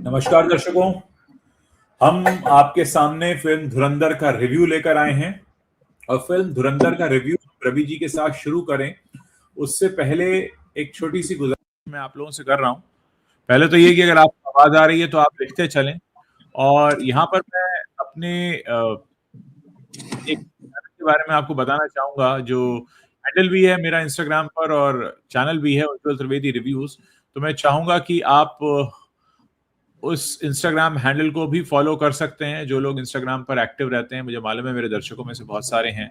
नमस्कार दर्शकों, हम आपके सामने फिल्म धुरंधर का रिव्यू लेकर आए हैं। और फिल्म धुरंधर का रिव्यू रवि जी के साथ शुरू करें उससे पहले एक छोटी सी गुजारिश मैं आप लोगों से कर रहा हूं। पहले तो ये कि अगर आपको आवाज आ रही है तो आप लिखते चलें। और यहाँ पर मैं अपने एक चैनल के बारे में आपको बताना चाहूंगा, जो हैंडल भी है मेरा इंस्टाग्राम पर और चैनल भी है उज्ज्वल त्रिवेदी रिव्यूज। तो मैं चाहूंगा कि आप उस इंस्टाग्राम हैंडल को भी फॉलो कर सकते हैं। जो लोग इंस्टाग्राम पर एक्टिव रहते हैं, मुझे मालूम है मेरे दर्शकों में से बहुत सारे हैं,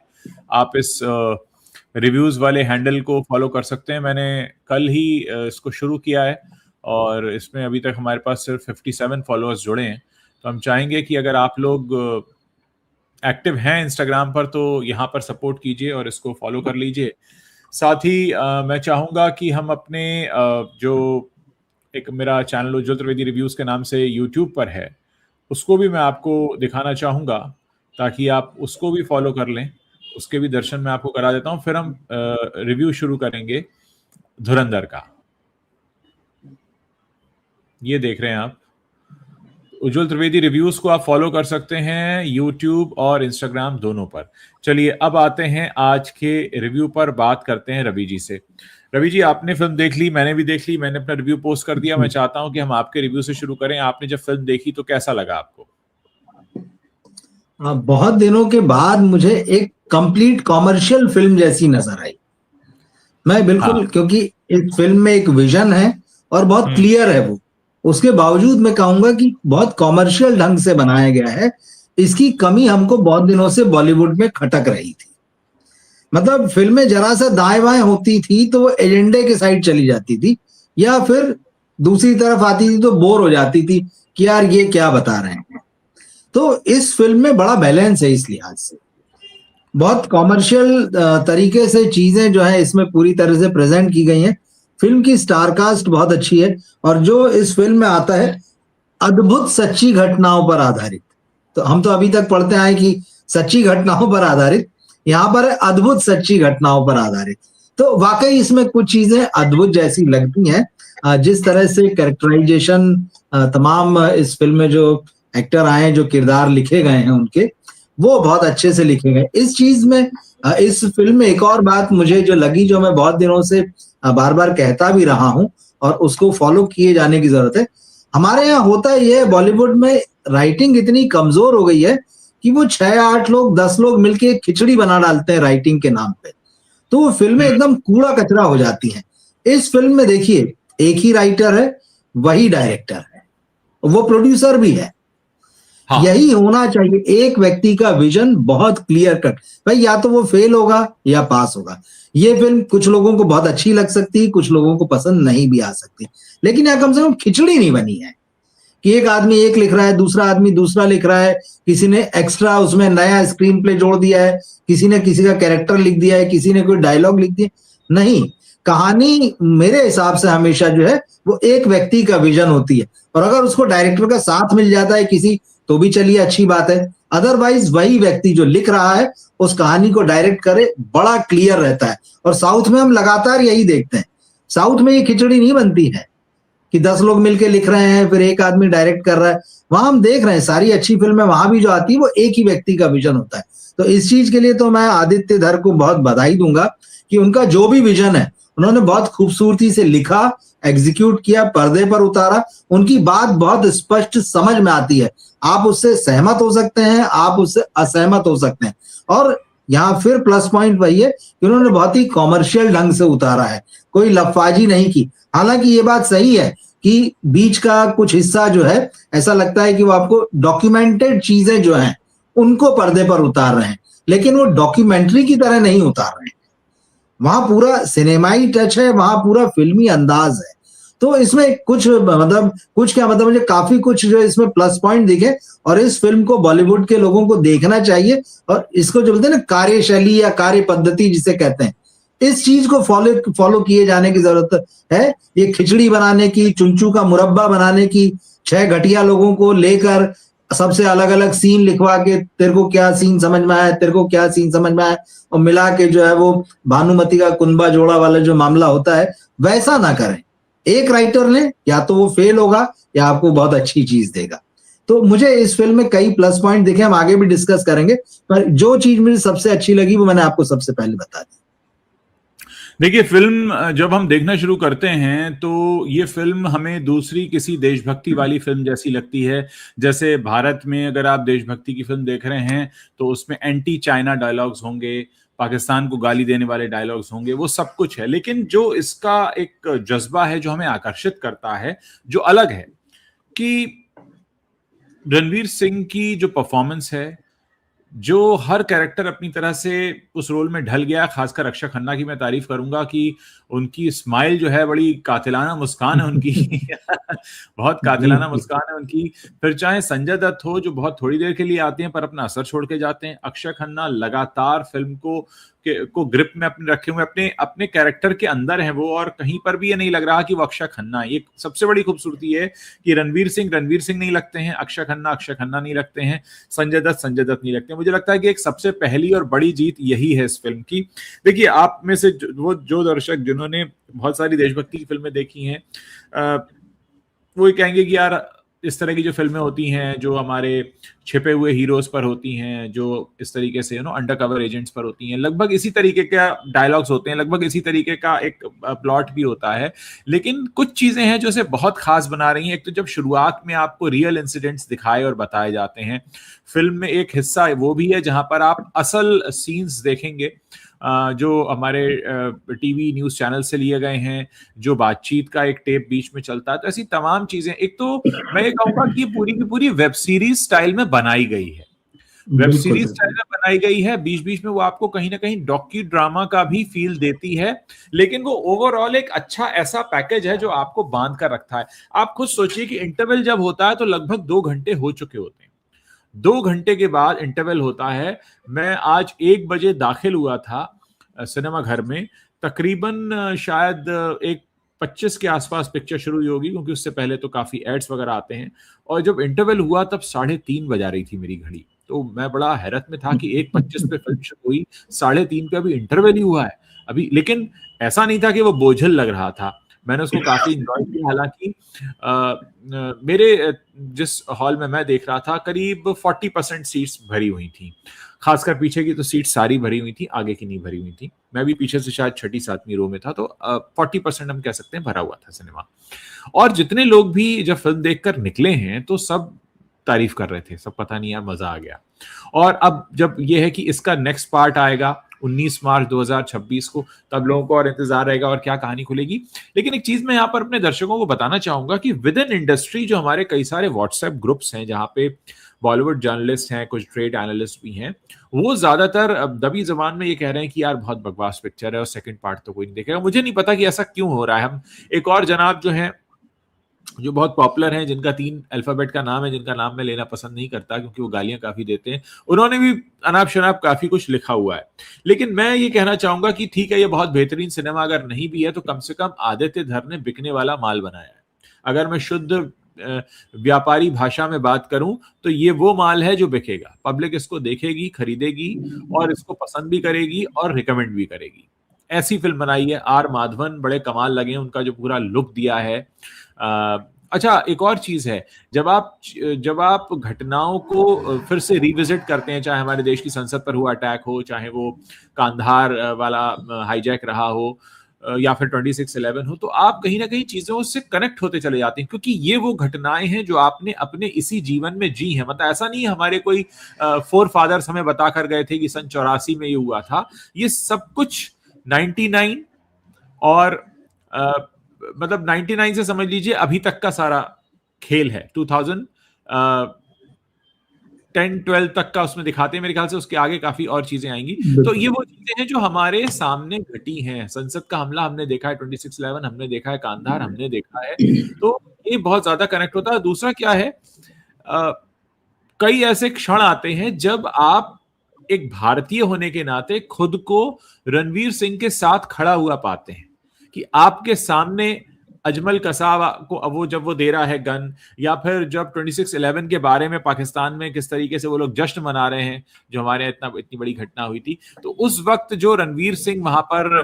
आप इस रिव्यूज वाले हैंडल को फॉलो कर सकते हैं। मैंने कल ही इसको शुरू किया है और इसमें अभी तक हमारे पास सिर्फ 57 फॉलोअर्स जुड़े हैं। तो हम चाहेंगे कि अगर आप लोग एक्टिव हैं इंस्टाग्राम पर तो यहाँ पर सपोर्ट कीजिए और इसको फॉलो कर लीजिए। साथ ही मैं चाहूँगा कि हम अपने जो एक मेरा चैनल उज्ज्वल त्रिवेदी रिव्यूज के नाम से यूट्यूब पर है, उसको भी मैं आपको दिखाना चाहूँगा ताकि आप उसको भी फॉलो कर लें। उसके भी दर्शन मैं आपको करा देता हूँ। फिर हम रिव्यू शुरू करेंगे धुरंधर का। ये देख रहे हैं आप, उज्ज्वल त्रिवेदी रिव्यूज को आप फॉलो कर सकते हैं यूट्यूब और इंस्टाग्राम दोनों पर। चलिए अब आते हैं आज के रिव्यू पर, बात करते हैं रवि जी से। रवि जी, आपने फिल्म देख ली, मैंने भी देख ली, मैंने अपना रिव्यू पोस्ट कर दिया। मैं चाहता हूं कि हम आपके रिव्यू से शुरू करें। आपने जब फिल्म देखी तो कैसा लगा आपको? बहुत दिनों के बाद मुझे एक कंप्लीट कॉमर्शियल फिल्म जैसी नजर आई। मैं बिल्कुल क्योंकि इस फिल्म में एक विजन है और बहुत क्लियर है वो, उसके बावजूद मैं कहूंगा कि बहुत कॉमर्शियल ढंग से बनाया गया है। इसकी कमी हमको बहुत दिनों से बॉलीवुड में खटक रही थी। मतलब फिल्में जरा सा दाएं बाएं होती थी तो वो एजेंडे के साइड चली जाती थी, या फिर दूसरी तरफ आती थी तो बोर हो जाती थी कि यार ये क्या बता रहे हैं। तो इस फिल्म में बड़ा बैलेंस है, इस लिहाज से बहुत कॉमर्शियल तरीके से चीजें जो है इसमें पूरी तरह से प्रेजेंट की गई हैं। फिल्म की स्टारकास्ट बहुत अच्छी है और जो इस फिल्म में आता है अद्भुत सच्ची घटनाओं पर आधारित। तो हम तो अभी तक पढ़ते आए कि सच्ची घटनाओं पर आधारित, यहाँ पर है अद्भुत सच्ची घटनाओं पर आधारित। तो वाकई इसमें कुछ चीजें अद्भुत जैसी लगती हैं। जिस तरह से कैरेक्टराइजेशन तमाम इस फिल्म में जो एक्टर आए हैं, जो किरदार लिखे गए हैं उनके, वो बहुत अच्छे से लिखे गए। इस चीज में इस फिल्म में एक और बात मुझे जो लगी, जो मैं बहुत दिनों से बार बार कहता भी रहा हूं और उसको फॉलो किए जाने की जरूरत है। हमारे यहाँ होता ही है, बॉलीवुड में राइटिंग इतनी कमजोर हो गई है कि वो 6-8 लोग 10 लोग मिलके खिचड़ी बना डालते हैं राइटिंग के नाम पे, तो वो फिल्में एकदम कूड़ा कचरा हो जाती हैं। इस फिल्म में देखिए, एक ही राइटर है, वही डायरेक्टर है, वो प्रोड्यूसर भी है। हाँ। यही होना चाहिए। एक व्यक्ति का विजन बहुत क्लियर कट, भाई या तो वो फेल होगा या पास होगा। ये फिल्म कुछ लोगों को बहुत अच्छी लग सकती है, कुछ लोगों को पसंद नहीं भी आ सकती, लेकिन यहाँ कम से कम खिचड़ी नहीं बनी है कि एक आदमी एक लिख रहा है, दूसरा आदमी दूसरा लिख रहा है, किसी ने एक्स्ट्रा उसमें नया स्क्रीन प्ले जोड़ दिया है, किसी ने किसी का कैरेक्टर लिख दिया है, किसी ने कोई डायलॉग लिख दिया। नहीं, कहानी मेरे हिसाब से हमेशा जो है वो एक व्यक्ति का विजन होती है, और अगर उसको डायरेक्टर का साथ मिल जाता है किसी, तो भी चलिए अच्छी बात है। अदरवाइज वही व्यक्ति जो लिख रहा है उस कहानी को डायरेक्ट करे, बड़ा क्लियर रहता है। और साउथ में हम लगातार यही देखते हैं, साउथ में ये खिचड़ी नहीं बनती है कि 10 लोग मिलके लिख रहे हैं फिर एक आदमी डायरेक्ट कर रहा है। वहां हम देख रहे हैं सारी अच्छी फिल्में, वहां भी जो आती है वो एक ही व्यक्ति का विजन होता है। तो इस चीज के लिए तो मैं आदित्य धर को बहुत बधाई दूंगा कि उनका जो भी विजन है उन्होंने बहुत खूबसूरती से लिखा, एग्जीक्यूट किया, पर्दे पर उतारा। उनकी बात बहुत स्पष्ट समझ में आती है, आप उससे सहमत हो सकते हैं, आप उससे असहमत हो सकते हैं। और यहाँ फिर प्लस पॉइंट वही है कि उन्होंने बहुत ही कॉमर्शियल ढंग से उतारा है, कोई लफाजी नहीं की। हालांकि ये बात सही है कि बीच का कुछ हिस्सा जो है ऐसा लगता है कि वो आपको डॉक्यूमेंटेड चीजें जो हैं उनको पर्दे पर उतार रहे हैं, लेकिन वो डॉक्यूमेंट्री की तरह नहीं उतार रहे हैं। वहां पूरा सिनेमाई टच है, वहां पूरा फिल्मी अंदाज है। तो इसमें कुछ क्या मतलब मुझे काफी कुछ जो इसमें प्लस पॉइंट दिखे, और इस फिल्म को बॉलीवुड के लोगों को देखना चाहिए। और इसको जो बोलते हैं ना कार्यशैली या कार्य पद्धति जिसे कहते हैं, इस चीज को फॉलो किए जाने की जरूरत है। ये खिचड़ी बनाने की, चुनचू का मुरब्बा बनाने की, 6 घटिया लोगों को लेकर सबसे अलग अलग सीन लिखवा के, तेरे को क्या सीन समझ में आया, तेरे को क्या सीन समझ में आया, और मिला के जो है वो भानुमति का कुंबा जोड़ा वाला जो मामला होता है, वैसा ना करें। एक राइटर ने, या तो वो फेल होगा या आपको बहुत अच्छी चीज देगा। तो मुझे इस फिल्म में कई प्लस पॉइंट दिखे, हम आगे भी डिस्कस करेंगे, पर जो चीज मुझे सबसे अच्छी लगी वो मैंने आपको सबसे पहले बता दी। देखिए, फिल्म जब हम देखना शुरू करते हैं तो ये फिल्म हमें दूसरी किसी देशभक्ति वाली फिल्म जैसी लगती है। जैसे भारत में अगर आप देशभक्ति की फिल्म देख रहे हैं तो उसमें एंटी चाइना डायलॉग्स होंगे, पाकिस्तान को गाली देने वाले डायलॉग्स होंगे, वो सब कुछ है। लेकिन जो इसका एक जज्बा है जो हमें आकर्षित करता है, जो अलग है, कि रणवीर सिंह की जो परफॉर्मेंस है, जो हर कैरेक्टर अपनी तरह से उस रोल में ढल गया। खासकर अक्षय खन्ना की मैं तारीफ करूंगा कि उनकी स्माइल जो है, बड़ी कातिलाना मुस्कान है उनकी बहुत कातिलाना मुस्कान है उनकी। फिर चाहे संजय दत्त हो जो बहुत थोड़ी देर के लिए आते हैं पर अपना असर छोड़ के जाते हैं। अक्षय खन्ना लगातार फिल्म को ग्रिप में अपने रखे हुए, अपने अपने कैरेक्टर के अंदर है वो, और कहीं पर भी ये नहीं लग रहा कि वो अक्षय खन्ना है। ये सबसे बड़ी खूबसूरती है कि रणवीर सिंह नहीं लगते हैं, अक्षय खन्ना नहीं लगते हैं, संजय दत्त नहीं लगते हैं। मुझे लगता है कि एक सबसे पहली और बड़ी जीत यही है इस फिल्म की। देखिए, आप में से वो जो दर्शक जिन्होंने बहुत सारी देशभक्ति की फिल्में देखी हैं, वो कहेंगे कि यार इस तरह की जो फिल्में होती हैं जो हमारे छिपे हुए हीरोज पर होती हैं, जो इस तरीके से अंडरकवर एजेंट्स पर होती हैं, लगभग इसी तरीके का डायलॉग्स होते हैं, लगभग इसी तरीके का एक प्लॉट भी होता है। लेकिन कुछ चीजें हैं जो इसे बहुत खास बना रही हैं। एक तो जब शुरुआत में आपको रियल इंसिडेंट्स दिखाए और बताए जाते हैं। फिल्म में एक हिस्सा वो भी है जहां पर आप असल सीन्स देखेंगे जो हमारे टीवी न्यूज चैनल से लिए गए हैं, जो बातचीत का एक टेप बीच में चलता है। तो ऐसी तमाम चीजें, एक तो मैं ये कहूंगा कि पूरी की पूरी वेब सीरीज स्टाइल में बनाई गई है, वेब सीरीज स्टाइल में बनाई गई है। बीच बीच में वो आपको कहीं ना कहीं डॉक्यू ड्रामा का भी फील देती है, लेकिन वो ओवरऑल एक अच्छा ऐसा पैकेज है जो आपको बांध कर रखता है। आप खुद सोचिए कि इंटरवल जब होता है तो लगभग 2 घंटे हो चुके होते हैं। 2 घंटे के बाद इंटरवल होता है। मैं आज 1 बजे दाखिल हुआ था सिनेमा घर में। तकरीबन शायद 1:25 के आसपास पिक्चर शुरू हुई होगी, क्योंकि उससे पहले तो काफी एड्स वगैरह आते हैं। और जब इंटरवल हुआ तब 3:30 बजा रही थी मेरी घड़ी। तो मैं बड़ा हैरत में था कि 1:25 पे फिल्म शुरू हुई, 3:30 पे अभी इंटरवल ही हुआ है अभी। लेकिन ऐसा नहीं था कि वो बोझिल लग रहा था, मैंने उसको काफी इंजॉय किया। हालांकि मेरे जिस हॉल में मैं देख रहा था करीब 40% सीट्स भरी हुई थी। खासकर पीछे की तो सीट सारी भरी हुई थी, आगे की नहीं भरी हुई थी। मैं भी पीछे से शायद 6ठी-7वीं रो में था। तो 40% हम कह सकते हैं भरा हुआ था सिनेमा। और जितने लोग भी जब फिल्म देखकर निकले हैं तो सब तारीफ कर रहे थे, सब पता नहीं यार मजा आ गया। और अब जब ये है कि इसका नेक्स्ट पार्ट आएगा 19 मार्च 2026 को, तब लोगों को और इंतजार रहेगा और क्या कहानी खुलेगी। लेकिन एक चीज मैं यहाँ पर अपने दर्शकों को बताना चाहूंगा कि विद इन इंडस्ट्री जो हमारे कई सारे व्हाट्सएप ग्रुप्स हैं जहाँ पे बॉलीवुड जर्नलिस्ट हैं, कुछ ट्रेड एनालिस्ट भी हैं, वो ज्यादातर दबी जबान में ये कह रहे हैं कि यार बहुत बकवास पिक्चर है और सेकंड पार्ट तो कोई नहीं देखेगा। मुझे नहीं पता कि ऐसा क्यों हो रहा है। हम एक और जनाब जो है, जो बहुत पॉपुलर हैं, जिनका 3 अल्फाबेट का नाम है, जिनका नाम मैं लेना पसंद नहीं करता क्योंकि वो गालियां काफी देते हैं, उन्होंने भी अनाप शनाप काफी कुछ लिखा हुआ है। लेकिन मैं ये कहना चाहूंगा कि ठीक है, ये बहुत बेहतरीन सिनेमा अगर नहीं भी है तो कम से कम आदित्य धर ने बिकने वाला माल बनाया है। अगर मैं शुद्ध व्यापारी भाषा में बात करूं तो ये वो माल है जो बिकेगा। पब्लिक इसको देखेगी, खरीदेगी और इसको पसंद भी करेगी और रिकमेंड भी करेगी। ऐसी फिल्म बनाई है। आर माधवन बड़े कमाल लगे, उनका जो पूरा लुक दिया है। अच्छा, एक और चीज है, जब आप घटनाओं को फिर से रिविजिट करते हैं, चाहे हमारे देश की संसद पर हुआ अटैक हो, चाहे वो कांधार वाला हाईजैक रहा हो, या फिर 26/11 हो, तो आप कहीं ना कहीं चीजों से कनेक्ट होते चले जाते हैं, क्योंकि ये वो घटनाएं हैं जो आपने अपने इसी जीवन में जी हैं। मतलब ऐसा नहीं हमारे कोई फोर फादर्स हमें बता कर गए थे कि सन 84 में ये हुआ था। ये सब कुछ 99 और मतलब 99 से समझ लीजिए अभी तक का सारा खेल है। 2010-12 तक का उसमें दिखाते हैं, मेरे ख्याल से उसके आगे काफी और चीजें आएंगी। तो ये वो चीजें हैं जो हमारे सामने घटी हैं। संसद का हमला हमने देखा है, 26/11 हमने देखा है, कांधार हमने देखा है। तो ये बहुत ज्यादा कनेक्ट होता है। दूसरा क्या है, कई ऐसे क्षण आते हैं जब आप एक भारतीय होने के नाते खुद को रणवीर सिंह के साथ खड़ा हुआ पाते हैं, कि आपके सामने अजमल कसाब को जब वो दे रहा है गन, या फिर जब 26/11 के बारे में पाकिस्तान में किस तरीके से वो लोग जश्न मना रहे हैं, जो हमारे यहाँ इतनी बड़ी घटना हुई थी, तो उस वक्त जो रणवीर सिंह वहां पर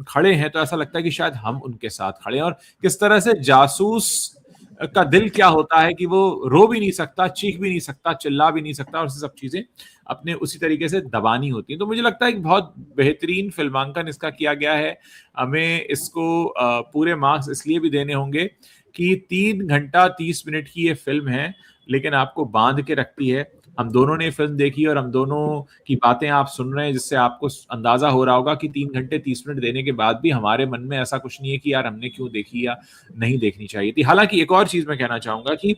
खड़े हैं, तो ऐसा लगता है कि शायद हम उनके साथ खड़े हैं। और किस तरह से जासूस का दिल क्या होता है कि वो रो भी नहीं सकता, चीख भी नहीं सकता, चिल्ला भी नहीं सकता, और सब चीजें अपने उसी तरीके से दबानी होती हैं। तो मुझे लगता है कि बहुत बेहतरीन फिल्मांकन इसका किया गया है। हमें इसको पूरे मार्क्स इसलिए भी देने होंगे कि 3 घंटा 30 मिनट की ये फिल्म है, लेकिन आपको बांध के रखती है। हम दोनों ने फिल्म देखी और हम दोनों की बातें आप सुन रहे हैं, जिससे आपको अंदाजा हो रहा होगा कि 3 घंटे 30 मिनट देने के बाद भी हमारे मन में ऐसा कुछ नहीं है कि यार हमने क्यों देखी या नहीं देखनी चाहिए थी। हालांकि एक और चीज मैं कहना चाहूंगा कि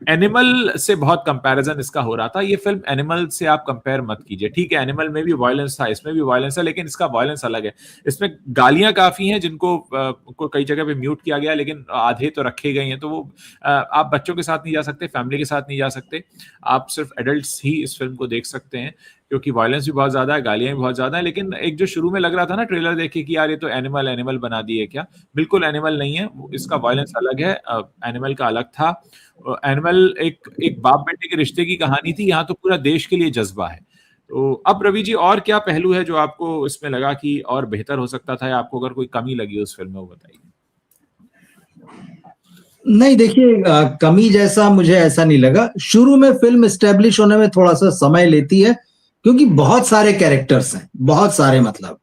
एनिमल से बहुत कंपैरिजन इसका हो रहा था। ये फिल्म एनिमल से आप कंपेयर मत कीजिए। ठीक है, एनिमल में भी वायलेंस था, इसमें भी वायलेंस है, लेकिन इसका वायलेंस अलग है। इसमें गालियां काफी हैं जिनको को कई जगह पे म्यूट किया गया, लेकिन आधे तो रखे गए हैं। तो वो आप बच्चों के साथ नहीं जा सकते, फैमिली के साथ नहीं जा सकते, आप सिर्फ एडल्ट्स ही इस फिल्म को देख सकते हैं, क्योंकि वायलेंस भी बहुत ज्यादा है, गालियां भी बहुत ज्यादा है। लेकिन एक जो शुरू में लग रहा था ना ट्रेलर देख के कि यार ये तो एनिमल एनिमल बना दिए क्या, बिल्कुल एनिमल नहीं है। इसका वायलेंस अलग है, एनिमल का अलग था। एनिमल एक बाप बेटे के रिश्ते की कहानी थी, यहाँ तो पूरा देश के लिए जज्बा है। तो अब रवि जी, और क्या पहलू है जो आपको इसमें लगा कि और बेहतर हो सकता था, या आपको अगर कोई कमी लगी उस फिल्म में, वो बताइए। नहीं देखिए, कमी जैसा मुझे ऐसा नहीं लगा। शुरू में फिल्म एस्टेब्लिश होने में थोड़ा सा समय लेती है, क्योंकि बहुत सारे कैरेक्टर्स हैं, बहुत सारे, मतलब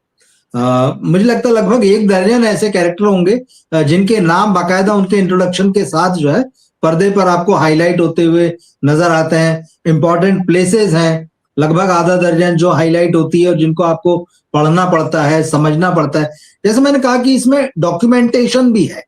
मुझे लगता है लगभग 1 दर्जन ऐसे कैरेक्टर होंगे जिनके नाम बाकायदा उनके इंट्रोडक्शन के साथ जो है पर्दे पर आपको हाईलाइट होते हुए नजर आते हैं। इंपॉर्टेंट प्लेसेस हैं लगभग आधा दर्जन जो हाईलाइट होती है और जिनको आपको पढ़ना पड़ता है, समझना पड़ता है। जैसे मैंने कहा कि इसमें डॉक्यूमेंटेशन भी है,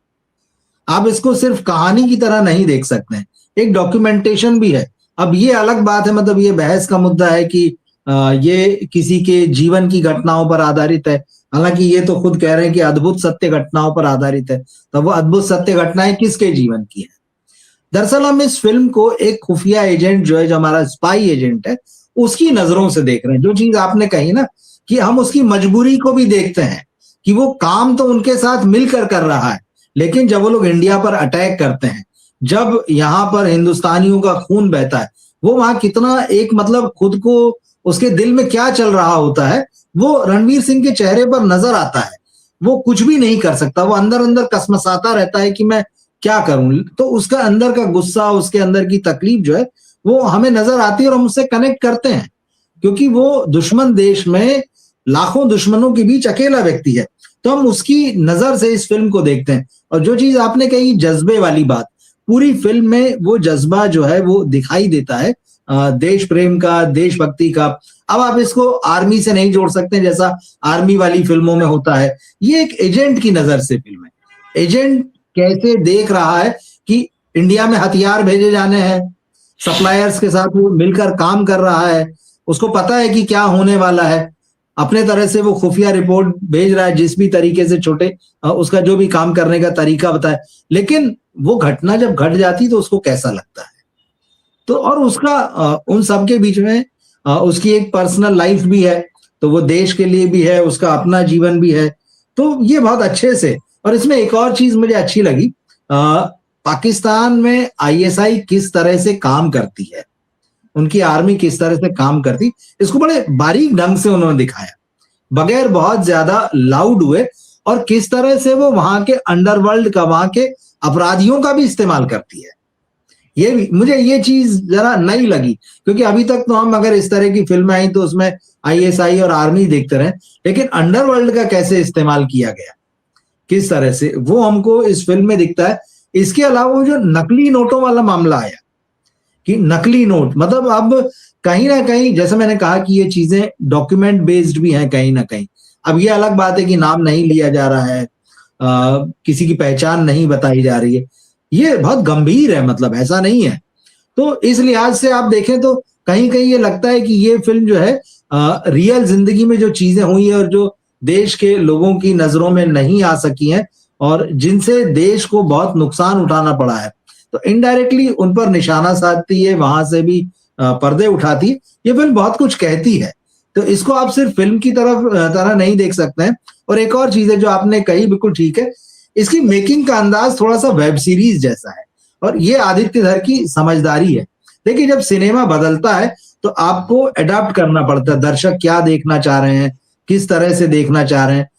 आप इसको सिर्फ कहानी की तरह नहीं देख सकते हैं, एक डॉक्यूमेंटेशन भी है। अब ये अलग बात है, मतलब ये बहस का मुद्दा है कि ये किसी के जीवन की घटनाओं पर आधारित है। हालांकि ये तो खुद कह रहे हैं कि अद्भुत सत्य घटनाओं पर आधारित है, तो वो अद्भुत सत्य घटनाएं किसके जीवन की है? दरअसल हम इस फिल्म को एक खुफिया एजेंट जो है, जो हमारा स्पाई एजेंट है, उसकी नजरों से देख रहे हैं। जो चीज आपने कही ना कि हम उसकी मजबूरी को भी देखते हैं कि वो काम तो उनके साथ मिलकर कर रहा है, लेकिन जब वो लोग इंडिया पर अटैक करते हैं, जब यहाँ पर हिंदुस्तानियों का खून बहता है, वो वहां कितना एक मतलब खुद को उसके दिल में क्या चल रहा होता है वो रणवीर सिंह के चेहरे पर नजर आता है। वो कुछ भी नहीं कर सकता, वो अंदर अंदर कसमसाता रहता है कि मैं क्या करूं। तो उसका अंदर का गुस्सा, उसके अंदर की तकलीफ जो है वो हमें नजर आती है और हम उससे कनेक्ट करते हैं, क्योंकि वो दुश्मन देश में लाखों दुश्मनों के बीच अकेला व्यक्ति है। तो हम उसकी नजर से इस फिल्म को देखते हैं। और जो चीज आपने कही जज्बे वाली बात, पूरी फिल्म में वो जज्बा जो है वो दिखाई देता है, देश प्रेम का, देशभक्ति का। अब आप इसको आर्मी से नहीं जोड़ सकते जैसा आर्मी वाली फिल्मों में होता है। ये एक एजेंट की नजर से फिल्म है। एजेंट कैसे देख रहा है कि इंडिया में हथियार भेजे जाने हैं, सप्लायर्स के साथ वो मिलकर काम कर रहा है, उसको पता है कि क्या होने वाला है, अपने तरह से वो खुफिया रिपोर्ट भेज रहा है, जिस भी तरीके से छोटे उसका जो भी काम करने का तरीका बताए। लेकिन वो घटना जब घट जाती तो उसको कैसा लगता है। तो और उसका उन सब के बीच में उसकी एक पर्सनल लाइफ भी है, तो वो देश के लिए भी है, उसका अपना जीवन भी है। तो ये बहुत अच्छे से। और इसमें एक और चीज मुझे अच्छी लगी, पाकिस्तान में आईएसआई किस तरह से काम करती है, उनकी आर्मी किस तरह से काम करती, इसको बड़े बारीक ढंग से उन्होंने दिखाया, बगैर बहुत ज्यादा लाउड हुए, और किस तरह से वो वहां के अंडरवर्ल्ड का, वहां के अपराधियों का भी इस्तेमाल करती है। ये भी मुझे ये चीज जरा नई लगी, क्योंकि अभी तक तो हम अगर इस तरह की फिल्में आई तो उसमें आईएसआई और आर्मी देखते रहे, लेकिन अंडरवर्ल्ड का कैसे इस्तेमाल किया गया, किस तरह से, वो हमको इस फिल्म में दिखता है। इसके अलावा वो जो नकली नोटों वाला मामला आया, कि नकली नोट, मतलब अब कहीं ना कहीं जैसे मैंने कहा कि ये चीजें डॉक्यूमेंट बेस्ड भी हैं कहीं ना कहीं। अब ये अलग बात है कि नाम नहीं लिया जा रहा है, किसी की पहचान नहीं बताई जा रही है, ये बहुत गंभीर है, मतलब ऐसा नहीं है। तो इस लिहाज से आप देखें तो कहीं कहीं ये लगता है कि ये फिल्म जो है रियल जिंदगी में जो चीजें हुई है और जो देश के लोगों की नजरों में नहीं आ सकी हैं और जिनसे देश को बहुत नुकसान उठाना पड़ा है, तो इनडायरेक्टली उन पर निशाना साधती है, वहां से भी पर्दे उठाती है। ये फिल्म बहुत कुछ कहती है, तो इसको आप सिर्फ फिल्म की तरह नहीं देख सकते हैं। और एक और चीज है जो आपने कही, बिल्कुल ठीक है, इसकी मेकिंग का अंदाज थोड़ा सा वेब सीरीज जैसा है, और ये आदित्य धर की समझदारी है। देखिए, जब सिनेमा बदलता है तो आपको अडॉप्ट करना पड़ता है, दर्शक क्या देखना चाह रहे हैं, किस तरह से देखना चाह रहे हैं,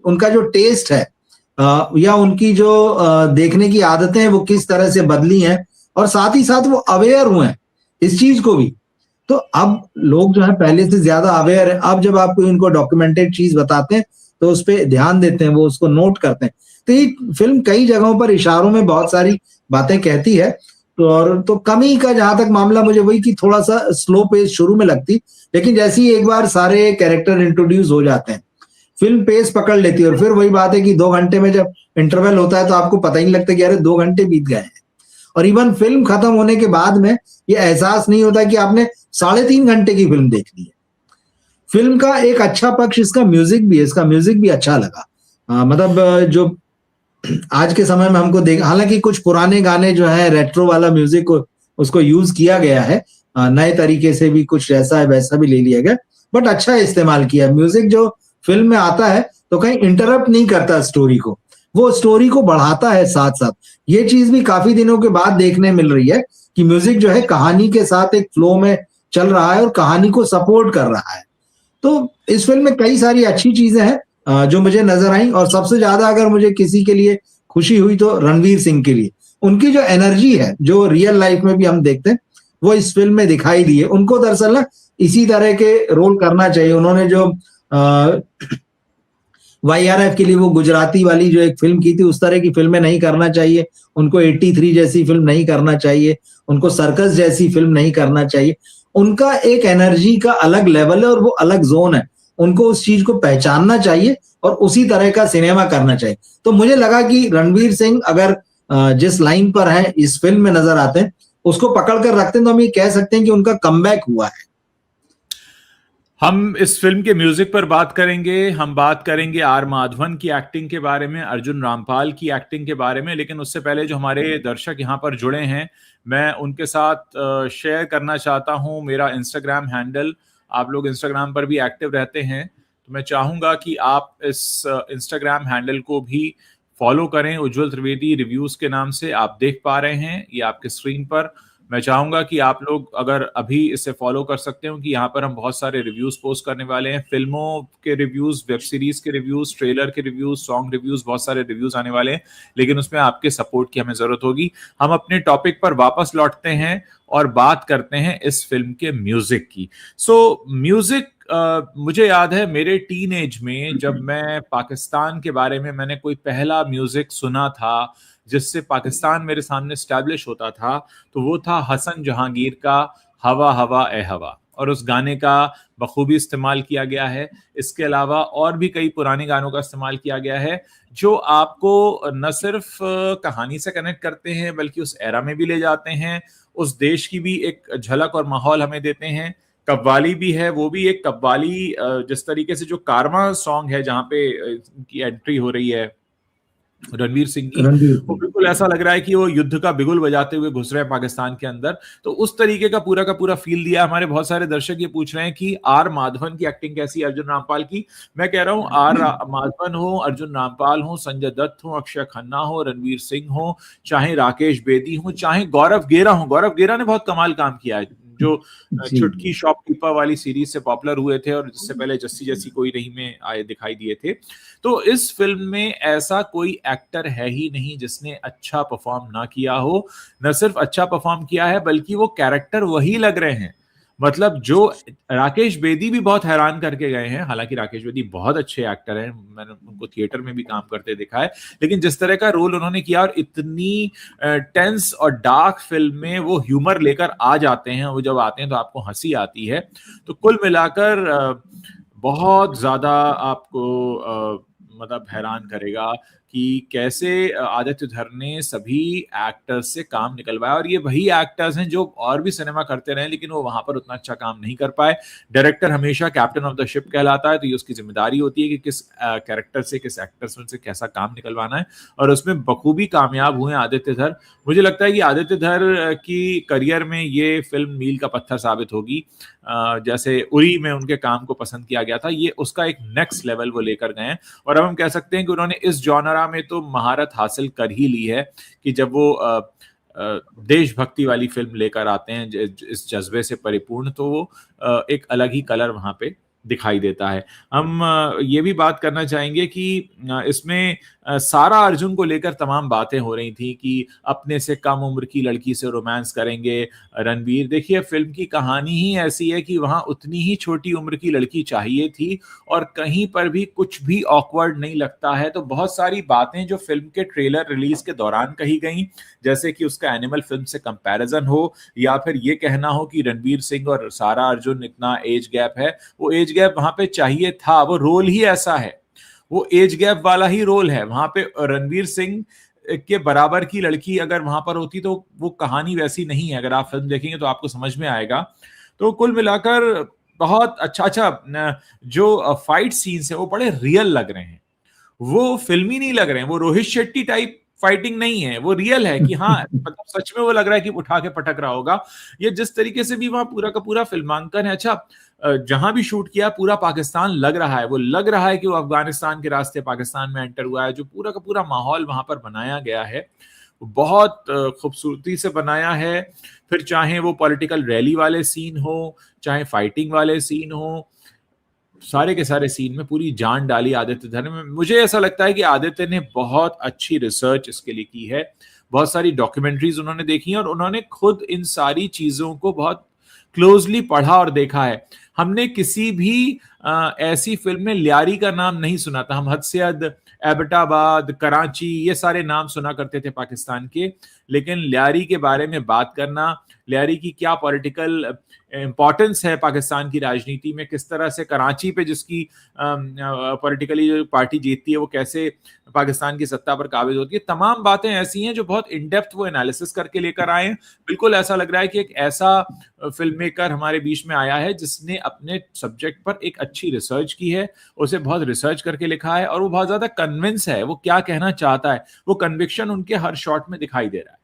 उनका जो टेस्ट है या उनकी जो देखने की आदतें हैं वो किस तरह से बदली हैं, और साथ ही साथ वो अवेयर हुए हैं इस चीज को भी। तो अब लोग जो है पहले से ज्यादा अवेयर है। अब जब आप कोई उनको डॉक्यूमेंटेड चीज बताते हैं तो उस पर ध्यान देते हैं, वो उसको नोट करते हैं। तो ये फिल्म कई जगहों पर इशारों में बहुत सारी बातें कहती है। तो कमी का जहां तक मामला मुझे वही कि थोड़ा सा स्लो पेस शुरू में लगती, लेकिन जैसे ही एक बार सारे कैरेक्टर इंट्रोड्यूस हो जाते हैं फिल्म पेस पकड़ लेती है। और फिर वही बात है कि 2 घंटे में जब इंटरवल होता है तो आपको पता ही नहीं लगता कि अरे 2 घंटे बीत गए हैं। और इवन फिल्म खत्म होने के बाद में ये एहसास नहीं होता कि आपने 3.5 घंटे की फिल्म देख ली है। फिल्म का एक अच्छा पक्ष इसका म्यूजिक भी है, इसका म्यूजिक भी अच्छा लगा। मतलब जो आज के समय में हमको देख, हालांकि कुछ पुराने गाने जो है रेट्रो वाला म्यूजिक उसको यूज किया गया है, नए तरीके से भी कुछ ऐसा है वैसा भी ले लिया गया, बट अच्छा इस्तेमाल किया। म्यूजिक जो फिल्म में आता है तो कहीं इंटरप्ट नहीं करता स्टोरी को, वो स्टोरी को बढ़ाता है साथ साथ। ये चीज भी काफी दिनों के बाद देखने मिल रही है कि म्यूजिक जो है कहानी के साथ एक फ्लो में चल रहा है और कहानी को सपोर्ट कर रहा है। तो इस फिल्म में कई सारी अच्छी चीजें हैं जो मुझे नजर आई, और सबसे ज्यादा अगर मुझे किसी के लिए खुशी हुई तो रणवीर सिंह के लिए। उनकी जो एनर्जी है जो रियल लाइफ में भी हम देखते हैं वो इस फिल्म में दिखाई दी है। उनको दरअसल ना इसी तरह के रोल करना चाहिए। उन्होंने जो YRF के लिए वो गुजराती वाली जो एक फिल्म की थी उस तरह की फिल्में नहीं करना चाहिए उनको। 83 जैसी फिल्म नहीं करना चाहिए उनको, सर्कस जैसी फिल्म नहीं करना चाहिए। उनका एक एनर्जी का अलग लेवल है और वो अलग जोन है, उनको उस चीज को पहचानना चाहिए और उसी तरह का सिनेमा करना चाहिए। तो मुझे लगा कि रणवीर सिंह अगर जिस लाइन पर है इस फिल्म में नजर आते हैं उसको पकड़ कर रखते हैं तो हम ये कह सकते हैं कि उनका कमबैक हुआ है। हम इस फिल्म के म्यूजिक पर बात करेंगे, हम बात करेंगे आर माधवन की एक्टिंग के बारे में, अर्जुन रामपाल की एक्टिंग के बारे में। लेकिन उससे पहले जो हमारे दर्शक यहाँ पर जुड़े हैं मैं उनके साथ शेयर करना चाहता हूँ मेरा इंस्टाग्राम हैंडल। आप लोग इंस्टाग्राम पर भी एक्टिव रहते हैं तो मैं चाहूंगा कि आप इस इंस्टाग्राम हैंडल को भी फॉलो करें। उज्जवल त्रिवेदी रिव्यूज के नाम से आप देख पा रहे हैं ये आपके स्क्रीन पर। मैं चाहूंगा कि आप लोग अगर अभी इसे फॉलो कर सकते हो कि यहाँ पर हम बहुत सारे रिव्यूज पोस्ट करने वाले हैं, फिल्मों के रिव्यूज, वेब सीरीज के रिव्यूज, ट्रेलर के रिव्यूज, सॉन्ग रिव्यूज, बहुत सारे रिव्यूज आने वाले हैं। लेकिन उसमें आपके सपोर्ट की हमें जरूरत होगी। हम अपने टॉपिक पर वापस लौटते हैं और बात करते हैं इस फिल्म के म्यूजिक की। म्यूजिक मुझे याद है मेरे टीन एज में जब मैं पाकिस्तान के बारे में मैंने कोई पहला म्यूजिक सुना था जिससे पाकिस्तान मेरे सामने स्टैब्लिश होता था तो वो था हसन जहांगीर का हवा हवा ए हवा, और उस गाने का बखूबी इस्तेमाल किया गया है। इसके अलावा और भी कई पुराने गानों का इस्तेमाल किया गया है जो आपको न सिर्फ कहानी से कनेक्ट करते हैं बल्कि उस एरा में भी ले जाते हैं, उस देश की भी एक झलक और माहौल हमें देते हैं। कव्वाली भी है, वो भी एक कव्वाली जिस तरीके से जो कारवां सॉन्ग है जहां पे की एंट्री हो रही है रणवीर सिंह की, वो बिल्कुल ऐसा लग रहा है कि वो युद्ध का बिगुल बजाते हुए घुस रहे हैं पाकिस्तान के अंदर। तो उस तरीके का पूरा फील दिया। हमारे बहुत सारे दर्शक ये पूछ रहे हैं कि आर माधवन की एक्टिंग कैसी है अर्जुन रामपाल की। मैं कह रहा हूं आर माधवन हो, अर्जुन रामपाल हो, संजय दत्त हो, अक्षय खन्ना हो, रणवीर सिंह हो, चाहे राकेश बेदी हो, चाहे गौरव गेरा हो। गौरव गेरा ने बहुत कमाल काम किया है, जो चुटकी शॉपकीपर वाली सीरीज से पॉपुलर हुए थे और जिससे पहले जस्सी जैसी कोई नहीं में आए दिखाई दिए थे। तो इस फिल्म में ऐसा कोई एक्टर है ही नहीं जिसने अच्छा परफॉर्म ना किया हो। न सिर्फ अच्छा परफॉर्म किया है बल्कि वो कैरेक्टर वही लग रहे हैं। मतलब जो राकेश बेदी भी बहुत हैरान करके गए हैं, हालांकि राकेश बेदी बहुत अच्छे एक्टर हैं, मैंने उनको थिएटर में भी काम करते देखा है, लेकिन जिस तरह का रोल उन्होंने किया और इतनी टेंस और डार्क फिल्म में वो ह्यूमर लेकर आ जाते हैं, वो जब आते हैं तो आपको हंसी आती है। तो कुल मिलाकर बहुत ज्यादा आपको मतलब हैरान करेगा कि कैसे आदित्य धर ने सभी एक्टर्स से काम निकलवाया। और ये वही एक्टर्स हैं जो और भी सिनेमा करते रहे लेकिन वो वहां पर उतना अच्छा काम नहीं कर पाए। डायरेक्टर हमेशा कैप्टन ऑफ द शिप कहलाता है, तो ये उसकी जिम्मेदारी होती है कि किस कैरेक्टर से, किस एक्टर्स से कैसा काम निकलवाना है, और उसमें बखूबी कामयाब हुए आदित्य धर। मुझे लगता है कि आदित्य धर की करियर में ये फिल्म मील का पत्थर साबित होगी। जैसे उरी में उनके काम को पसंद किया गया था, ये उसका एक नेक्स्ट लेवल वो लेकर गए हैं। और अब हम कह सकते हैं कि उन्होंने इस जॉनरा में तो महारत हासिल कर ही ली है कि जब वो देशभक्ति वाली फिल्म लेकर आते हैं इस जज्बे से परिपूर्ण, तो वो एक अलग ही कलर वहां पे दिखाई देता है। हम ये भी बात करना चाहेंगे कि इसमें सारा अर्जुन को लेकर तमाम बातें हो रही थी कि अपने से कम उम्र की लड़की से रोमांस करेंगे रणवीर। देखिए, फिल्म की कहानी ही ऐसी है कि वहां उतनी ही छोटी उम्र की लड़की चाहिए थी और कहीं पर भी कुछ भी ऑकवर्ड नहीं लगता है। तो बहुत सारी बातें जो फिल्म के ट्रेलर रिलीज के दौरान कही गई, जैसे कि उसका एनिमल फिल्म से कंपैरिजन हो या फिर ये कहना हो कि रणवीर सिंह और सारा अर्जुन इतना एज गैप है, वो एज गैप वहां पे चाहिए था, वो रोल ही ऐसा है, वो एज गैप वाला ही रोल है। वहां पे रणवीर सिंह के बराबर की लड़की अगर वहां पर होती तो वो कहानी वैसी नहीं है। अगर आप फिल्म देखेंगे तो आपको समझ में आएगा। तो कुल मिलाकर बहुत अच्छा जो फाइट सीन्स है वो बड़े रियल लग रहे हैं, वो फिल्मी नहीं लग रहे हैं, वो रोहित शेट्टी टाइप फाइटिंग नहीं है, वो रियल है कि हाँ मतलब सच में वो लग रहा है कि उठा के पटक रहा होगा। ये जिस तरीके से भी वहां पूरा का पूरा फिल्मांकन है, अच्छा जहां भी शूट किया पूरा पाकिस्तान लग रहा है, वो लग रहा है कि वो अफगानिस्तान के रास्ते पाकिस्तान में एंटर हुआ है। जो पूरा का पूरा माहौल वहां पर बनाया गया है बहुत खूबसूरती से बनाया है। फिर चाहे वो पॉलिटिकल रैली वाले सीन हो, चाहे फाइटिंग वाले सीन हो, सारे के सारे सीन में पूरी जान डाली आदित्य धर में। मुझे ऐसा लगता है कि आदित्य ने बहुत अच्छी रिसर्च इसके लिए की है, बहुत सारी डॉक्यूमेंट्रीज उन्होंने देखी हैं और उन्होंने खुद इन सारी चीजों को बहुत क्लोजली पढ़ा और देखा है। हमने किसी भी ऐसी फिल्म में लियारी का नाम नहीं सुना था। हम हद से हद एबटाबाद, कराची, ये सारे नाम सुना करते थे पाकिस्तान के, लेकिन लियारी के बारे में बात करना, लियारी की क्या पॉलिटिकल इंपॉर्टेंस है पाकिस्तान की राजनीति में, किस तरह से कराची पे जिसकी पॉलिटिकली जो पार्टी जीतती है वो कैसे पाकिस्तान की सत्ता पर काबिज होती है, तमाम बातें ऐसी हैं जो बहुत इन डेप्थ वो एनालिसिस करके लेकर आए हैं। बिल्कुल ऐसा लग रहा है कि एक ऐसा फिल्म मेकर हमारे बीच में आया है जिसने अपने सब्जेक्ट पर एक अच्छी रिसर्च की है, उसे बहुत रिसर्च करके लिखा है और वो बहुत ज्यादा कन्विंस है वो क्या कहना चाहता है, वो कन्विक्शन उनके हर शॉट में दिखाई दे रहा है।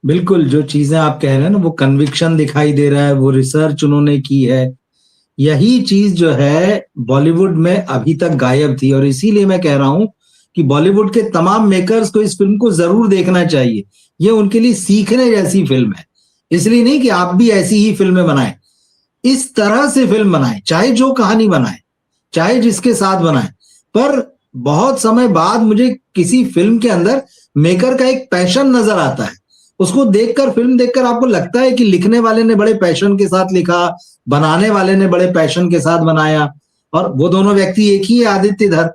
बिल्कुल, जो चीजें आप कह रहे हैं ना, वो कन्विक्शन दिखाई दे रहा है, वो रिसर्च उन्होंने की है। यही चीज जो है बॉलीवुड में अभी तक गायब थी और इसीलिए मैं कह रहा हूं कि बॉलीवुड के तमाम मेकर्स को इस फिल्म को जरूर देखना चाहिए। ये उनके लिए सीखने जैसी फिल्म है। इसलिए नहीं कि आप भी ऐसी ही फिल्में बनाएं, इस तरह से फिल्म बनाएं, चाहे जो कहानी बनाएं, चाहे जिसके साथ बनाएं, पर बहुत समय बाद मुझे किसी फिल्म के अंदर मेकर का एक पैशन नजर आता है। उसको देखकर, फिल्म देखकर आपको लगता है कि लिखने वाले ने बड़े पैशन के साथ लिखा, बनाने वाले ने बड़े पैशन के साथ बनाया, और वो दोनों व्यक्ति एक ही है, आदित्य धर।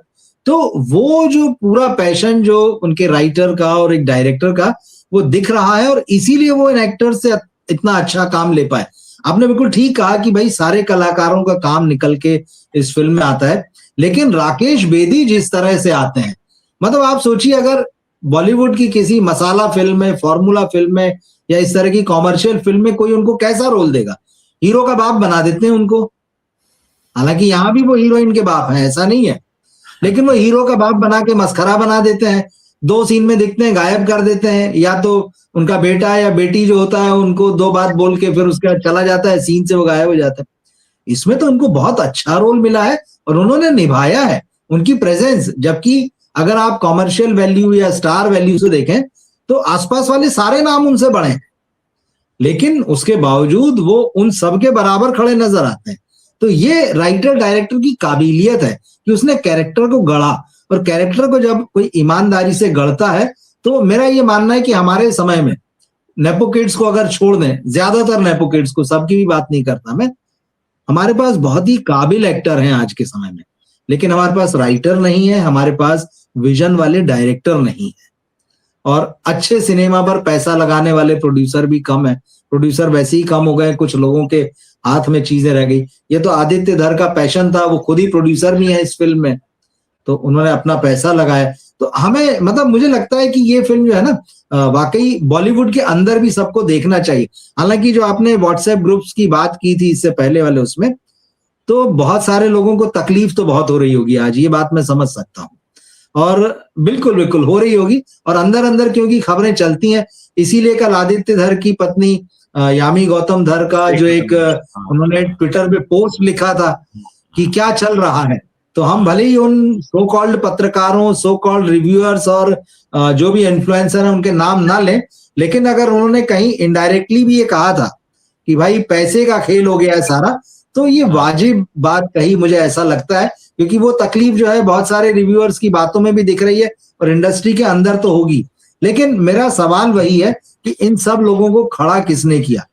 तो वो जो पूरा पैशन जो उनके राइटर का और एक डायरेक्टर का वो दिख रहा है और इसीलिए वो इन एक्टर से इतना अच्छा काम ले पाए। आपने बिल्कुल ठीक कहा कि भाई सारे कलाकारों का काम निकल के इस फिल्म में आता है, लेकिन राकेश बेदी जिस तरह से आते हैं, मतलब आप सोचिए अगर बॉलीवुड की किसी मसाला फिल्म में, फॉर्मूला फिल्म में या इस तरह की कॉमर्शियल फिल्म में कोई उनको कैसा रोल देगा? हीरो का बाप बना देते हैं उनको। हालांकि यहां भी वो हीरोइन के बाप हैं, ऐसा नहीं है, लेकिन वो हीरो का बाप बना के मस्खरा बना देते हैं। 2 सीन में दिखते हैं, गायब कर देते हैं, या तो उनका बेटा या बेटी जो होता है उनको 2 बात बोल के फिर उसके बाद चला जाता है, सीन से वो गायब हो जाता है। इसमें तो उनको बहुत अच्छा रोल मिला है और उन्होंने निभाया है उनकी प्रेजेंस। जबकि अगर आप कॉमर्शियल वैल्यू या स्टार वैल्यू से देखें तो आसपास वाले सारे नाम उनसे बड़े हैं, लेकिन उसके बावजूद वो उन सबके बराबर खड़े नजर आते हैं। तो ये राइटर डायरेक्टर की काबिलियत है कि उसने कैरेक्टर को गढ़ा, और कैरेक्टर को जब कोई ईमानदारी से गढ़ता है तो मेरा ये मानना है कि हमारे समय में नेपो किड्स को अगर छोड़ दें, ज्यादातर नेपो किड्स को, सबकी भी बात नहीं करता मैं, हमारे पास बहुत ही काबिल एक्टर हैं आज के समय में, लेकिन हमारे पास राइटर नहीं है, हमारे पास विजन वाले डायरेक्टर नहीं है, और अच्छे सिनेमा पर पैसा लगाने वाले प्रोड्यूसर भी कम है। प्रोड्यूसर वैसे ही कम हो गए, कुछ लोगों के हाथ में चीजें रह गई। ये तो आदित्य धर का पैशन था, वो खुद ही प्रोड्यूसर भी है इस फिल्म में, तो उन्होंने अपना पैसा लगाया। तो हमें, मतलब मुझे लगता है कि ये फिल्म जो है ना, वाकई बॉलीवुड के अंदर भी सबको देखना चाहिए। हालांकि जो आपने व्हाट्सएप ग्रुप्स की बात की थी इससे पहले वाले, उसमें तो बहुत सारे लोगों को तकलीफ तो बहुत हो रही होगी आज, ये बात मैं समझ सकता हूँ, और बिल्कुल बिल्कुल हो रही होगी। और अंदर अंदर क्योंकि खबरें चलती हैं, इसीलिए कल आदित्य धर की पत्नी यामी गौतम धर का जो एक उन्होंने ट्विटर पे पोस्ट लिखा था कि क्या चल रहा है, तो हम भले ही उन सो कॉल्ड पत्रकारों, सो कॉल्ड रिव्यूअर्स और जो भी इन्फ्लुएंसर हैं उनके नाम ना लें, लेकिन अगर उन्होंने कहीं इनडायरेक्टली भी ये कहा था कि भाई पैसे का खेल हो गया है सारा, तो ये वाजिब बात कही, मुझे ऐसा लगता है, क्योंकि वो तकलीफ जो है बहुत सारे रिव्यूअर्स की बातों में भी दिख रही है और इंडस्ट्री के अंदर तो होगी। लेकिन मेरा सवाल वही है कि इन सब लोगों को खड़ा किसने किया?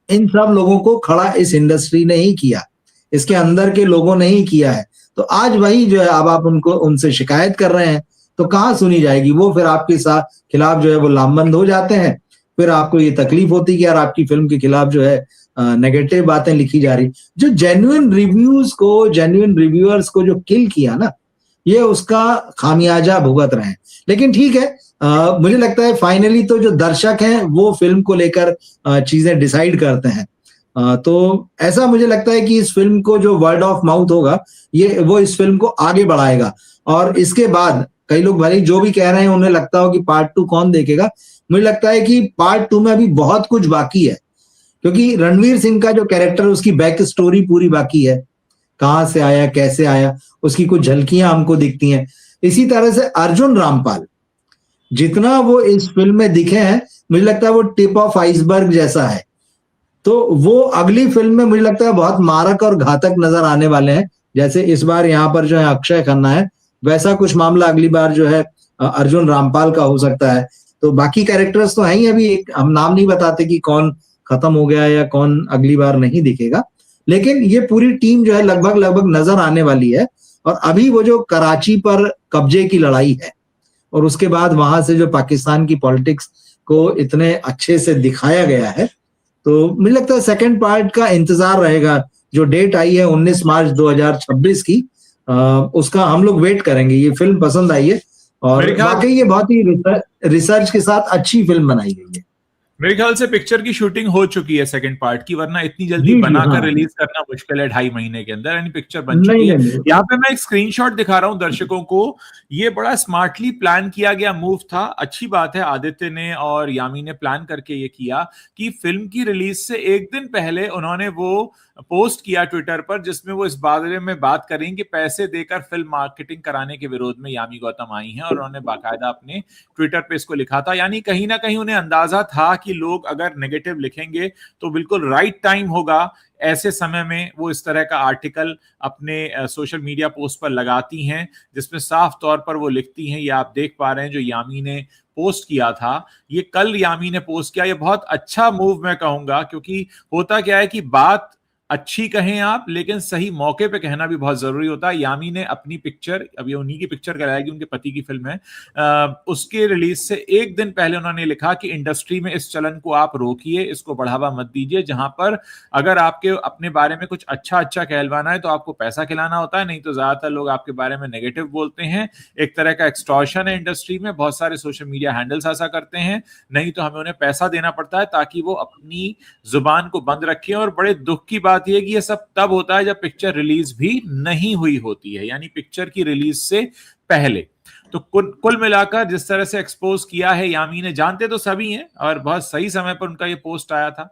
इन सब लोगों को खड़ा इस इंडस्ट्री ने ही किया, इसके अंदर के लोगों ने ही किया है। तो आज वही जो है, अब आप उनसे शिकायत कर रहे हैं तो कहाँ सुनी जाएगी? वो फिर आपके साथ खिलाफ जो है वो लामबंद हो जाते हैं, फिर आपको ये तकलीफ होती है कि यार आपकी फिल्म के खिलाफ जो है नेगेटिव बातें लिखी जा रही। जो जेन्युइन रिव्यूअर्स को जो किल किया ना, ये उसका खामियाजा भुगत रहे हैं। लेकिन ठीक है, मुझे लगता है फाइनली तो जो दर्शक हैं वो फिल्म को लेकर चीजें डिसाइड करते हैं। तो ऐसा मुझे लगता है कि इस फिल्म को जो वर्ड ऑफ माउथ होगा, वो इस फिल्म को आगे बढ़ाएगा। और इसके बाद कई लोग भले जो भी कह रहे हैं उन्हें लगता हो कि पार्ट 2 कौन देखेगा, मुझे लगता है कि पार्ट 2 में अभी बहुत कुछ बाकी है, क्योंकि रणवीर सिंह का जो कैरेक्टर, उसकी बैक स्टोरी पूरी बाकी है, कहां से आया, कैसे आया, उसकी कुछ झलकियां हमको दिखती हैं। इसी तरह से अर्जुन रामपाल, जितना वो इस फिल्म में दिखे हैं, मुझे लगता है वो टिप ऑफ आइसबर्ग जैसा है। तो वो अगली फिल्म में मुझे लगता है बहुत मारक और घातक नजर आने वाले हैं। जैसे इस बार यहाँ पर जो है अक्षय खन्ना है, वैसा कुछ मामला अगली बार जो है अर्जुन रामपाल का हो सकता है। तो बाकी कैरेक्टर्स तो हैं ही, अभी हम नाम नहीं बताते कि कौन खत्म हो गया या कौन अगली बार नहीं दिखेगा, लेकिन ये पूरी टीम जो है लगभग नजर आने वाली है। और अभी वो जो कराची पर कब्जे की लड़ाई है और उसके बाद वहां से जो पाकिस्तान की पॉलिटिक्स को इतने अच्छे से दिखाया गया है, तो मुझे लगता है सेकंड पार्ट का इंतजार रहेगा। जो डेट आई है 19 मार्च 2026 की, उसका हम लोग वेट करेंगे। ये फिल्म पसंद आई है और वाकई ये बहुत ही रिसर्च के साथ अच्छी फिल्म बनाई गई है। मेरे ख्याल से पिक्चर की शूटिंग हो चुकी है सेकंड पार्ट की, वरना इतनी जल्दी बनाकर रिलीज करना मुश्किल है 2.5 महीने के अंदर। यानी पिक्चर बन चुकी है। यहाँ पे मैं एक स्क्रीनशॉट दिखा रहा हूँ दर्शकों को। ये बड़ा स्मार्टली प्लान किया गया मूव था। अच्छी बात है, आदित्य ने और यामी ने प्लान करके ये किया कि फिल्म की रिलीज से एक दिन पहले उन्होंने वो पोस्ट किया ट्विटर पर, जिसमें वो इस बारे में बात करें कि पैसे देकर फिल्म मार्केटिंग कराने के विरोध में यामी गौतम आई हैं, और उन्होंने बाकायदा अपने ट्विटर पे इसको लिखा था। यानी कहीं ना कहीं उन्हें अंदाजा था कि लोग अगर नेगेटिव लिखेंगे तो बिल्कुल राइट टाइम होगा, ऐसे समय में वो इस तरह का आर्टिकल अपने सोशल मीडिया पोस्ट पर लगाती हैं, जिसमें साफ तौर पर वो लिखती हैं। ये आप देख पा रहे हैं जो यामी ने पोस्ट किया था, ये कल यामी ने पोस्ट किया। ये बहुत अच्छा मूव मैं कहूंगा, क्योंकि होता क्या है कि बात अच्छी कहें आप, लेकिन सही मौके पे कहना भी बहुत जरूरी होता है। यामी ने अपनी पिक्चर, अभी उन्हीं की पिक्चर कहलाएगी, उनके पति की फिल्म है, उसके रिलीज से एक दिन पहले उन्होंने लिखा कि इंडस्ट्री में इस चलन को आप रोकिए, इसको बढ़ावा मत दीजिए। जहां पर अगर आपके अपने बारे में कुछ अच्छा कहलवाना है तो आपको पैसा खिलाना होता है, नहीं तो ज्यादातर लोग आपके बारे में नेगेटिव बोलते हैं। एक तरह का एक्सटॉर्शन है इंडस्ट्री में, बहुत सारे सोशल मीडिया हैंडल्स ऐसा करते हैं, नहीं तो हमें उन्हें पैसा देना पड़ता है ताकि वो अपनी जुबान को बंद रखें। और बड़े दुख की बात यह कि यह सब तब होता है जब पिक्चर रिलीज भी नहीं हुई होती है, यानी पिक्चर की रिलीज से पहले। तो कुल मिलाकर जिस तरह से एक्सपोज किया है यामी ने, जानते तो सभी हैं, और बहुत सही समय पर उनका ये पोस्ट आया था।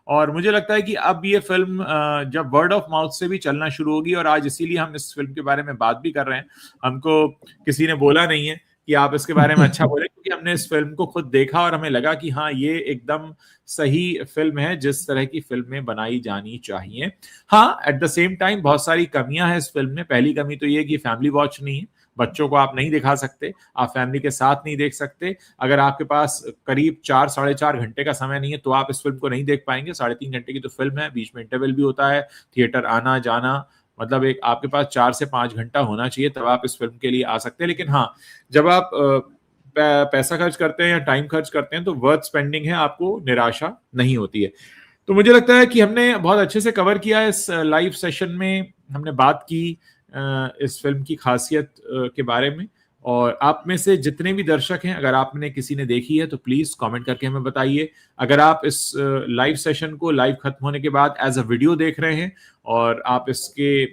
और मुझे लगता है कि अब ये फिल्म जब वर्ड ऑफ माउथ से भी चलना शुरू होगी, और आज इसीलिए हम इस फिल्म के बारे में बात भी कर रहे हैं। हमको किसी ने बोला नहीं है कि आप इसके बारे में अच्छा बोले, क्योंकि हमने इस फिल्म को खुद देखा और हमें लगा कि हाँ, ये एकदम सही फिल्म है, जिस तरह की फिल्में बनाई जानी चाहिए। हाँ, एट द सेम टाइम बहुत सारी कमियां हैं इस फिल्म में। पहली कमी तो ये कि फैमिली वॉच नहीं है, बच्चों को आप नहीं दिखा सकते, आप फैमिली के साथ नहीं देख सकते। अगर आपके पास करीब 4-4.5 घंटे का समय नहीं है तो आप इस फिल्म को नहीं देख पाएंगे। 3.5 घंटे की तो फिल्म है, बीच में इंटरवल भी होता है, थिएटर आना जाना, मतलब एक आपके पास 4 से 5 घंटा होना चाहिए, तब आप इस फिल्म के लिए आ सकते हैं। लेकिन हाँ, जब आप पैसा खर्च करते हैं या टाइम खर्च करते हैं तो वर्थ स्पेंडिंग है, आपको निराशा नहीं होती है। तो मुझे लगता है कि हमने बहुत अच्छे से कवर किया इस लाइव सेशन में। हमने बात की इस फिल्म की खासियत के बारे में, और आप में से जितने भी दर्शक हैं, अगर आपने किसी ने देखी है तो प्लीज कमेंट करके हमें बताइए। अगर आप इस लाइव सेशन को लाइव खत्म होने के बाद एज अ वीडियो देख रहे हैं और आप इसके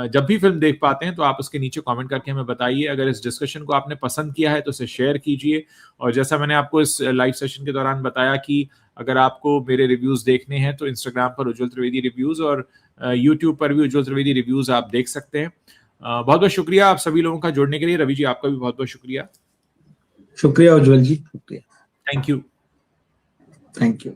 जब भी फिल्म देख पाते हैं तो आप उसके नीचे कमेंट करके हमें बताइए। अगर इस डिस्कशन को आपने पसंद किया है तो इसे शेयर कीजिए। और जैसा मैंने आपको इस लाइव सेशन के दौरान बताया कि अगर आपको मेरे रिव्यूज देखने हैं तो इंस्टाग्राम पर उज्ज्वल त्रिवेदी रिव्यूज और यूट्यूब पर भी उज्ज्वल त्रिवेदी रिव्यूज आप देख सकते हैं। बहुत बहुत शुक्रिया आप सभी लोगों का जुड़ने के लिए। रवि जी, आपका भी बहुत बहुत शुक्रिया। शुक्रिया उज्ज्वल जी, शुक्रिया। Thank you. Thank you.